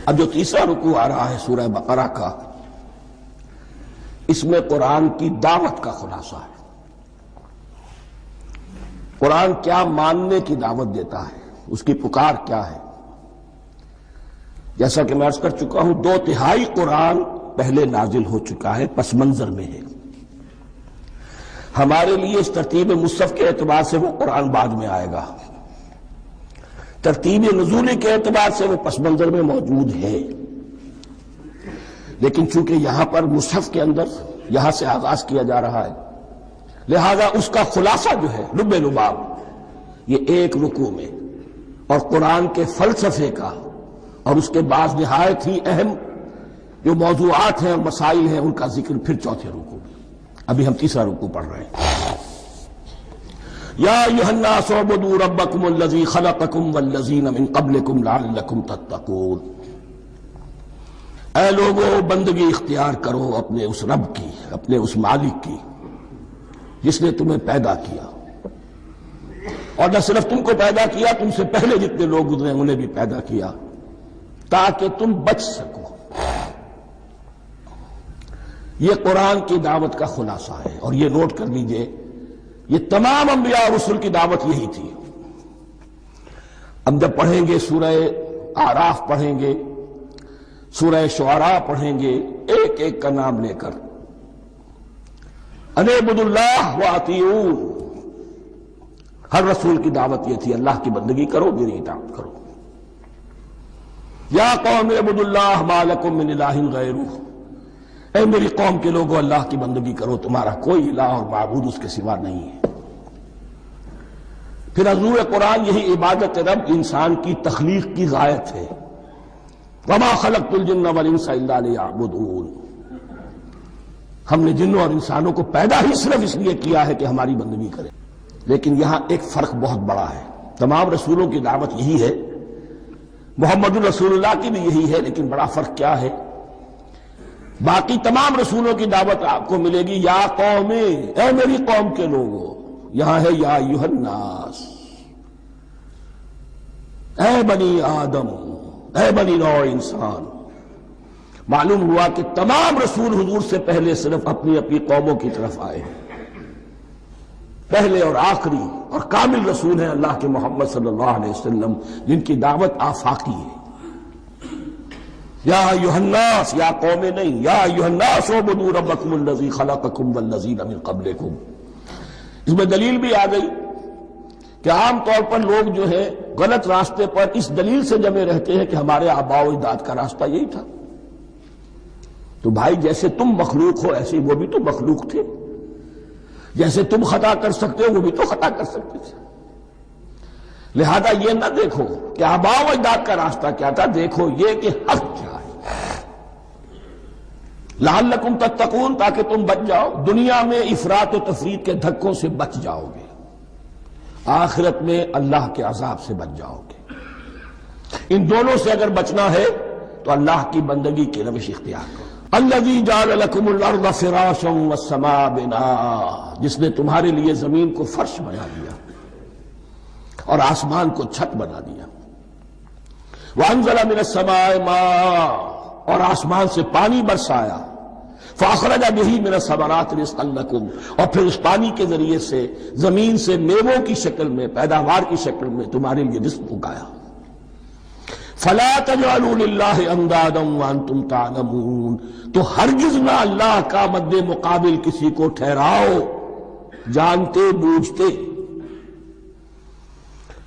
اب جو تیسرا رکوع آ رہا ہے سورہ بقرہ کا، اس میں قرآن کی دعوت کا خلاصہ ہے۔ قرآن کیا ماننے کی دعوت دیتا ہے، اس کی پکار کیا ہے۔ جیسا کہ میں عرض کر چکا ہوں، 2/3 قرآن پہلے نازل ہو چکا ہے، پس منظر میں ہے۔ ہمارے لیے اس ترتیب مصحف کے اعتبار سے وہ قرآن بعد میں آئے گا، ترتیب نزول کے اعتبار سے وہ پس منظر میں موجود ہے، لیکن چونکہ یہاں پر مصحف کے اندر یہاں سے آغاز کیا جا رہا ہے، لہذا اس کا خلاصہ جو ہے لب لباب یہ ایک رکوع میں، اور قرآن کے فلسفے کا اور اس کے بعض نہایت ہی اہم جو موضوعات ہیں اور مسائل ہیں ان کا ذکر پھر چوتھے رکوع میں۔ ابھی ہم تیسرا رکوع پڑھ رہے ہیں۔ یا ایھا الناس اعبدوا ربکم الذی خلقکم والذین من قبلکم لعلکم تتقون۔ اے لوگو، بندگی اختیار کرو اپنے اس رب کی، اپنے اس مالک کی جس نے تمہیں پیدا کیا، اور نہ صرف تم کو پیدا کیا، تم سے پہلے جتنے لوگ گزرے انہیں بھی پیدا کیا تاکہ تم بچ سکو۔ یہ قرآن کی دعوت کا خلاصہ ہے، اور یہ نوٹ کر لیجئے، یہ تمام انبیاء اور رسل کی دعوت یہی تھی۔ ہم جب پڑھیں گے سورہ اعراف پڑھیں گے، سورہ شعراء پڑھیں گے، ایک ایک کا نام لے کر ان اعبدوا اللہ واطیعون، ہر رسول کی دعوت یہ تھی، اللہ کی بندگی کرو، میری اطاعت کرو۔ یا قوم اعبدوا اللہ ما لکم من الہ غیرہ، اے میری قوم کے لوگوں، اللہ کی بندگی کرو، تمہارا کوئی الہ اور معبود اس کے سوا نہیں ہے۔ پھر حضور قرآن یہی عبادت رب انسان کی تخلیق کی غایت ہے۔ وما خلقت الجن والانس الا لیعبدون، ہم نے جنوں اور انسانوں کو پیدا ہی صرف اس لیے کیا ہے کہ ہماری بندگی کریں۔ لیکن یہاں ایک فرق بہت بڑا ہے، تمام رسولوں کی دعوت یہی ہے، محمد الرسول اللہ کی بھی یہی ہے، لیکن بڑا فرق کیا ہے؟ باقی تمام رسولوں کی دعوت آپ کو ملے گی یا قوم، اے میری قوم کے لوگوں، یہاں ہے یا ایھا الناس، اے بنی آدم، اے بنی نوع انسان۔ معلوم ہوا کہ تمام رسول حضور سے پہلے صرف اپنی اپنی قوموں کی طرف آئے ہیں۔ پہلے اور آخری اور کامل رسول ہیں اللہ کے محمد صلی اللہ علیہ وسلم، جن کی دعوت آفاقی ہے۔ یا ایھا الناس، یا قوم نہیں، یا ایھا الناس اعبدوا ربکم الذی خلقکم والذین من قبلکم۔ اس میں دلیل بھی آ گئی کہ عام طور پر لوگ جو ہے غلط راستے پر اس دلیل سے جمے رہتے ہیں کہ ہمارے آباء و اجداد کا راستہ یہی تھا۔ تو بھائی، جیسے تم مخلوق ہو ایسے وہ بھی تو مخلوق تھے، جیسے تم خطا کر سکتے ہو وہ بھی تو خطا کر سکتے تھے۔ لہذا یہ نہ دیکھو کہ آباء و اجداد کا راستہ کیا تھا، دیکھو یہ کہ حق کیا ہے۔ لعلکم تتقون، تاکہ تم بچ جاؤ، دنیا میں افراط و تفریط کے دھکوں سے بچ جاؤ گے، آخرت میں اللہ کے عذاب سے بچ جاؤ گے۔ ان دونوں سے اگر بچنا ہے تو اللہ کی بندگی کی روش اختیار کرو۔ الذی جعل لکم الارض فراشا والسماء بناء، جس نے تمہارے لیے زمین کو فرش بنا دیا اور آسمان کو چھت بنا دیا۔ وانزل من السماء ماء، اور آسمان سے پانی برسایا۔ فاخرج بہ من الثمرات رزقا لکم، اور پھر اس پانی کے ذریعے سے زمین سے میووں کی شکل میں، پیداوار کی شکل میں تمہارے لیے رزق اگایا۔ فلا تجعلوا للہ اندادا وانتم تعلمون، تو ہرگز نہ اللہ کا مد مقابل کسی کو ٹھہراؤ جانتے بوجھتے۔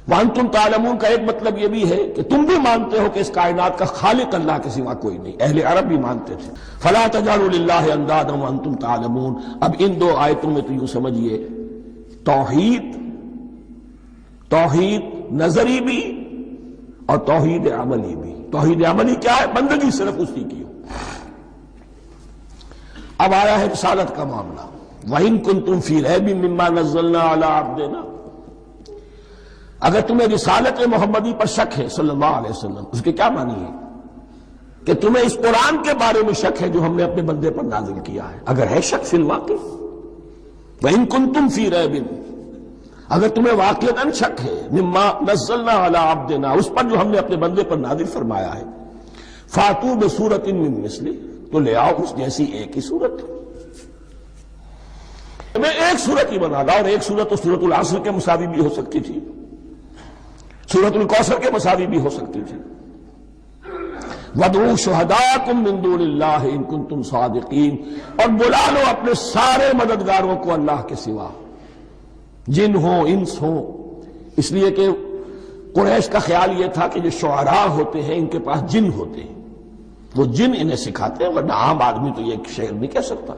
وانتم تعلمون کا ایک مطلب یہ بھی ہے کہ تم بھی مانتے ہو کہ اس کائنات کا خالق اللہ کے سوا کوئی نہیں، اہل عرب بھی مانتے تھے۔ فلا تجعلوا للہ اندادا وانتم تعلمون۔ اب ان دو آیتوں میں تو یوں سمجھیے، توحید نظری بھی اور توحید عملی بھی۔ توحید عملی کیا ہے؟ بندگی صرف اسی کی ہو۔ اب آیا ہے رسالت کا معاملہ۔ وَإِن كُنتُمْ فِي رَيْبٍ مِّمَّا نَزَّلْنَا عَلَىٰ عَبْدِنَا، اگر تمہیں رسالت محمدی پر شک ہے صلی اللہ علیہ وسلم، اس کے کیا معنی ہے؟ کہ تمہیں اس قرآن کے بارے میں شک ہے جو ہم نے اپنے بندے پر نازل کیا ہے۔ اگر ہے شک فی الواقع، وَإِن كُنتُمْ فِي رَيْبٍ، اگر تمہیں واقعتاً شک ہے مما نزلنا علی عبدنا، اس پر جو ہم نے اپنے بندے پر نازل فرمایا ہے، فاتو بسورۃ من مثلہ، تو لے آؤ اس جیسی ایک ہی صورت. میں ایک صورت ہی بنا لاؤ، اور ایک صورت تو سورۃ العصر کے مساوی بھی ہو سکتی تھی، سورۃ الکوثر کے مساوی بھی ہو سکتی تھی. وَادْعُوا شُهَدَاءَكُم مِّن دُونِ اللَّهِ إِن كُنتُمْ صَادِقِينَ، اور بلا لو اپنے سارے مددگاروں کو اللہ کے سوا، جن ہوں انس ہوں. اس لیے کہ قریش کا خیال یہ تھا کہ جو شعراء ہوتے ہیں ان کے پاس جن ہوتے ہیں، وہ جن انہیں سکھاتے ہیں، ورنہ عام آدمی تو یہ شعر نہیں کہہ سکتا.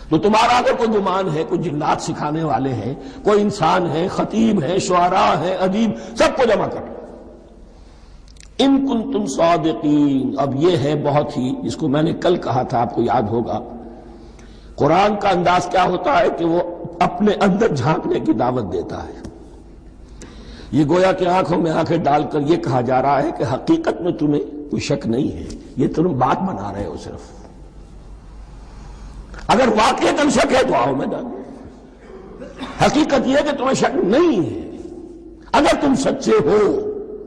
تو تمہارا اگر کوئی گمان ہے کوئی جنات سکھانے والے ہیں، کوئی انسان ہے، خطیب ہے، شعراء ہے، ادیب، سب کو جمع کرو. ان کنتم صادقین. اب یہ ہے بہت ہی، جس کو میں نے کل کہا تھا، آپ کو یاد ہوگا، قرآن کا انداز کیا ہوتا ہے کہ وہ اپنے اندر جھانکنے کی دعوت دیتا ہے. یہ گویا کہ آنکھوں میں آنکھیں ڈال کر یہ کہا جا رہا ہے کہ حقیقت میں تمہیں کوئی شک نہیں ہے، یہ تم بات بنا رہے ہو صرف. اگر واقعتاً شک ہے تو آؤ میدان. حقیقت یہ ہے کہ تمہیں شک نہیں ہے. اگر تم سچے ہو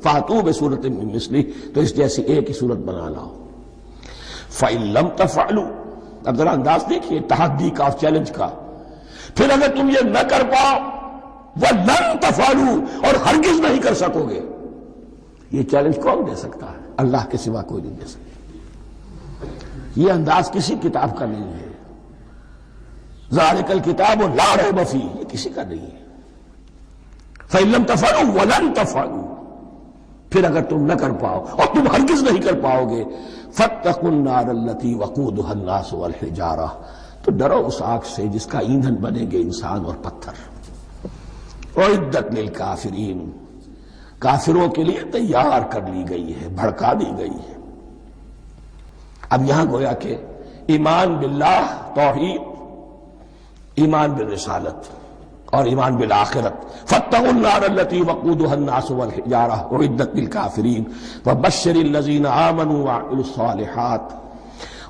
فاتو بسورۃ من مثلہ، تو اس جیسی ایک ہی صورت بنا لاؤ. فَإِن لَمْ تَفْعَلُوا، اب ذرا انداز دیکھیے تحدی کا اور چیلنج کا. پھر اگر تم یہ نہ کر پاؤ، وَلَن تَفْعَلُوا، اور ہرگز نہیں کر سکو گے. یہ چیلنج کون دے سکتا ہے؟ اللہ کے سوا کوئی نہیں دے سکتا. یہ انداز کسی کتاب کا نہیں ہے. ذَلِكَ الْكِتَابُ لَا رَيْبَ فِيهِ، یہ کسی کا نہیں ہے. فَإِن لَمْ تَفْعَلُوا وَلَن تَفْعَلُوا، پھر اگر تم نہ کر پاؤ اور تم ہرگز نہیں کر پاؤ گے، فَاتَّقُوا النَّارَ الَّتِي وَقُودُهَا النَّاسُ وَالْحِجَارَةُ، تو ڈرو اس آگ سے جس کا ایندھن بنیں گے انسان اور پتھر. اعدت للکافرین، کافروں کے لیے تیار کر لی گئی ہے، بھڑکا دی گئی ہے. اب یہاں گویا کہ ایمان باللہ توحید، ایمان بالرسالت اور ایمان بالآخرت. فاتقوا النار التي وقودها الناس والحجارة اعدت للكافرين وبشر الذين آمنوا وعملوا الصالحات،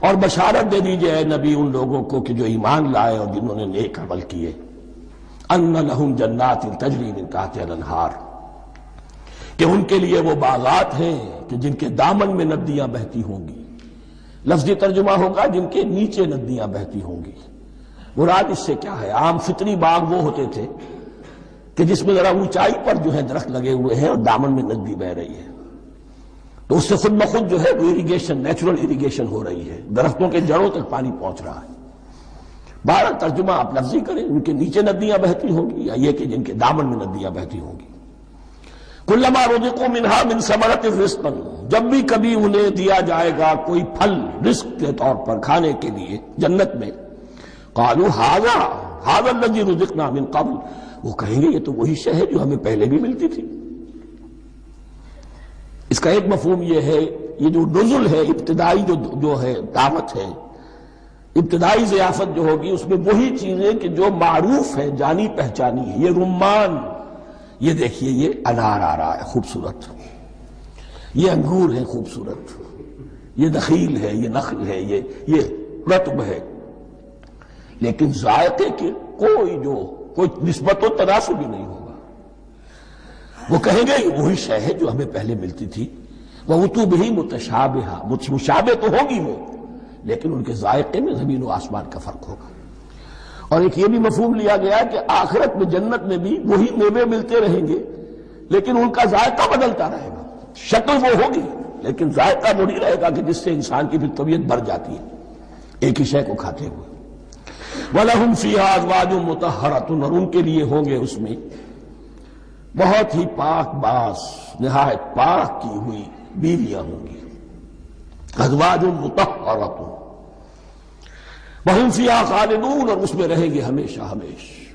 اور بشارت دے دیجئے اے نبی ان لوگوں کو کہ جو ایمان لائے اور جنہوں نے نیک عمل کیے، ان لهم جنات تجری من تحتها الانہار، کہ ان کے لیے وہ باغات ہیں کہ جن کے دامن میں ندیاں بہتی ہوں گی. لفظی ترجمہ ہوگا جن کے نیچے ندیاں بہتی ہوں گی. مراد اس سے کیا ہے؟ عام فطری باغ وہ ہوتے تھے کہ جس میں ذرا اونچائی پر جو ہے درخت لگے ہوئے ہیں اور دامن میں ندی بہ رہی ہے، تو اس سے خود بخود جو ہے وہ اریگیشن، نیچرل اریگیشن ہو رہی ہے، درختوں کے جڑوں تک پانی پہنچ رہا ہے. 12 ترجمہ آپ لفظی کریں، ان کے نیچے ندیاں بہتی ہوں گی یا یہ کہ جن کے دامن میں ندیاں بہتی ہوں گی. کلما رزقوا منہا من ثمرۃ رزقا، جب بھی کبھی انہیں دیا جائے گا کوئی پھل رزق کے طور پر کھانے کے لیے جنت میں، قالوا ھذا الذی رزقنا من قبل، وہ کہیں گے یہ تو وہی شے ہے جو ہمیں پہلے بھی ملتی تھی. اس کا ایک مفہوم یہ ہے، یہ جو نزل ہے، ابتدائی جو ہے دعوت ہے، ابتدائی ضیافت جو ہوگی اس میں وہی چیزیں کہ جو معروف ہے، جانی پہچانی ہے. یہ رمان، یہ دیکھیے یہ انار آ رہا ہے خوبصورت، یہ انگور ہے خوبصورت، یہ نخیل ہے، یہ نخل ہے، یہ رطب ہے، لیکن ذائقے کی کوئی نسبت و تناسب بھی نہیں ہوگا. وہ کہیں گے یہ وہی شے ہے جو ہمیں پہلے ملتی تھی. وَأُتُوا بِهِ مُتَشَابِهًا، مشابہ تو ہوگی وہ، لیکن ان کے ذائقے میں زمین و آسمان کا فرق ہوگا. اور ایک یہ بھی مفہوم لیا گیا کہ آخرت میں جنت میں بھی وہی میوے ملتے رہیں گے، لیکن ان کا ذائقہ بدلتا رہے گا. شکل وہ ہوگی لیکن ذائقہ وہی رہے گا کہ جس سے انسان کی بھی طبیعت بھر جاتی ہے ایک ہی شے کو کھاتے ہوئے. وَلَهُمْ فِيهَا أَزْوَاجٌ مُطَهَّرَةٌ، اور ان کے لیے ہوں گے اس میں بہت ہی پاک باز، نہایت پاک کی ہوئی بیویاں ہوں گی. أَزْوَاجٌ مُطَهَّرَةٌ وَهُمْ فِيهَا خَالِدُونَ، اور اس میں رہیں گے ہمیشہ ہمیشہ.